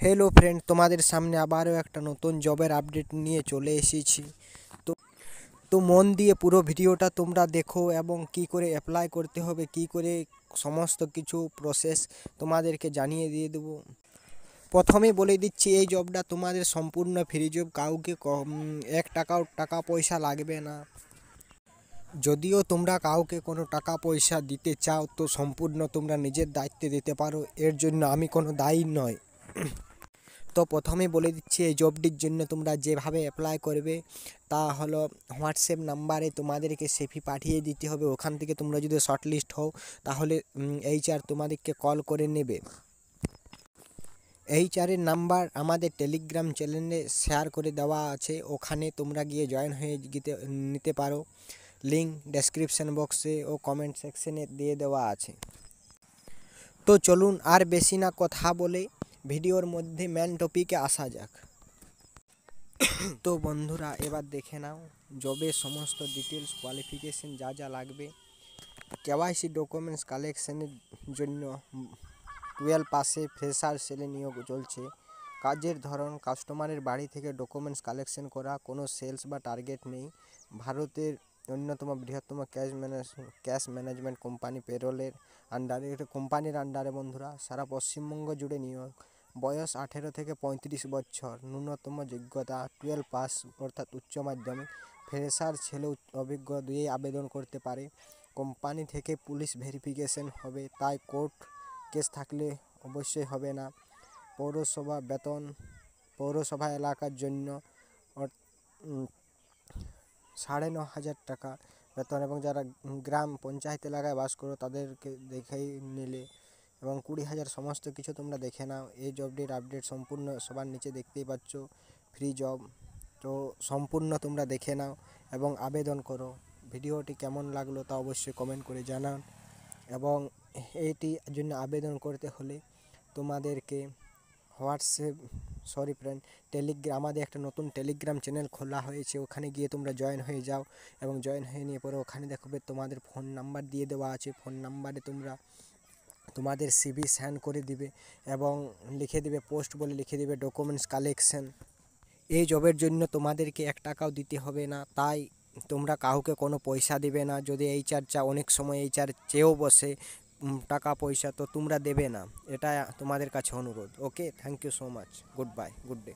Hello friend, তোমাদের সামনে আবারও একটা নতুন জবের আপডেট নিয়ে চলে এসেছি। তো তো মন দিয়ে পুরো ভিডিওটা তোমরা দেখো এবং কি করে অ্যাপ্লাই করতে হবে, কি করে সমস্ত কিছু প্রসেস তোমাদেরকে জানিয়ে দিয়ে দেবো। প্রথমেই বলে দিচ্ছি, এই জবটা তোমাদের সম্পূর্ণ ফ্রি জব, কাউকে এক টাকাও টাকা পয়সা লাগবে না। যদিও তোমরা কাউকে কোনো টাকা পয়সা দিতে চাও তো সম্পূর্ণ তোমরা নিজের দায়িত্বে দিতে পারো, এর জন্য আমি কোনো দায়ী নয়। তো প্রথমেই বলে দিচ্ছি, এই জবটির জন্য তোমরা যেভাবে অ্যাপ্লাই করবে তা হলো হোয়াটসঅ্যাপ নাম্বারে তোমাদেরকে সিভি পাঠিয়ে দিতে হবে। ওখান থেকে তোমরা যদি শর্টলিস্ট হও তাহলে HR তোমাদেরকে কল করে নেবে। HR-এর নাম্বার আমাদের টেলিগ্রাম চ্যানেলে শেয়ার করে দেওয়া আছে, ওখানে তোমরা গিয়ে জয়েন হয়ে নিতে পারো। লিঙ্ক ডেসক্রিপশন বক্সে ও কমেন্ট সেকশনে দিয়ে দেওয়া আছে। তো চলুন আর বেশি না কথা বলে ভিডিওর মধ্যে মেন টপিকে আসা যাক। তো বন্ধুরা, এবার দেখে নাও জবের সমস্ত ডিটেলস, কোয়ালিফিকেশন যা যা লাগবে। KYC ডকুমেন্টস কালেকশনের জন্য 12 পাসে ফ্রেশার সেলে নিয়োগ চলছে। কাজের ধরন কাস্টমারের বাড়ি থেকে ডকুমেন্টস কালেকশন করা, কোনো সেলস বা টার্গেট নেই। ভারতের অন্যতম বৃহত্তম ক্যাশ ম্যানেজমেন্ট কোম্পানি পেরোলের আন্ডারে, এটা কোম্পানির আন্ডারে বন্ধুরা। সারা পশ্চিমবঙ্গ জুড়ে নিয়োগ। বয়স 18 থেকে 35 বছর। ন্যূনতম যোগ্যতা 12 পাস অর্থাৎ উচ্চ মাধ্যমিক। ফ্রেশার ছেলে অভিজ্ঞ দুইই আবেদন করতে পারে। কোম্পানি থেকে পুলিশ ভেরিফিকেশন হবে, তাই কোর্ট কেস থাকলে অবশ্যই হবে না। পৌরসভা বেতন পৌরসভা এলাকার জন্য 9,500 টাকা বেতন, এবং যারা গ্রাম পঞ্চায়েত এলাকায় বাস করো তাদেরকে দেখেই নিলে, এবং 20,000 সমস্ত কিছু তোমরা দেখে নাও। এই জবটির আপডেট সম্পূর্ণ সবার নিচে দেখতেই পাচ্ছ, ফ্রি জব। তো সম্পূর্ণ তোমরা দেখে নাও এবং আবেদন করো। ভিডিওটি কেমন লাগলো তা অবশ্যই কমেন্ট করে জানান। এবং এইটির জন্য আবেদন করতে হলে তোমাদেরকে আমাদের একটা নতুন টেলিগ্রাম চ্যানেল খোলা হয়েছে, ওখানে গিয়ে তোমরা জয়েন হয়ে যাও। এবং জয়েন হয়ে নিয়ে পরে ওখানে দেখবে তোমাদের ফোন নাম্বার দিয়ে দেওয়া আছে। ফোন নাম্বারে তোমরা তোমাদের CV সেন্ড করে দিবে এবং লিখে দিবে পোস্ট বলে লিখে দিবে ডকুমেন্টস কালেকশন। এই জবের জন্য তোমাদেরকে 1 টাকাও দিতে হবে না, তাই তোমরা কাউকে কোনো পয়সা দিবে না। যদি HR অনেক সময় HR চেয়েও বসে টাকা পয়সা, তো তোমরা দেবে না, এটা তোমাদের কাছে অনুরোধ। Okay, thank you so much, goodbye, good day.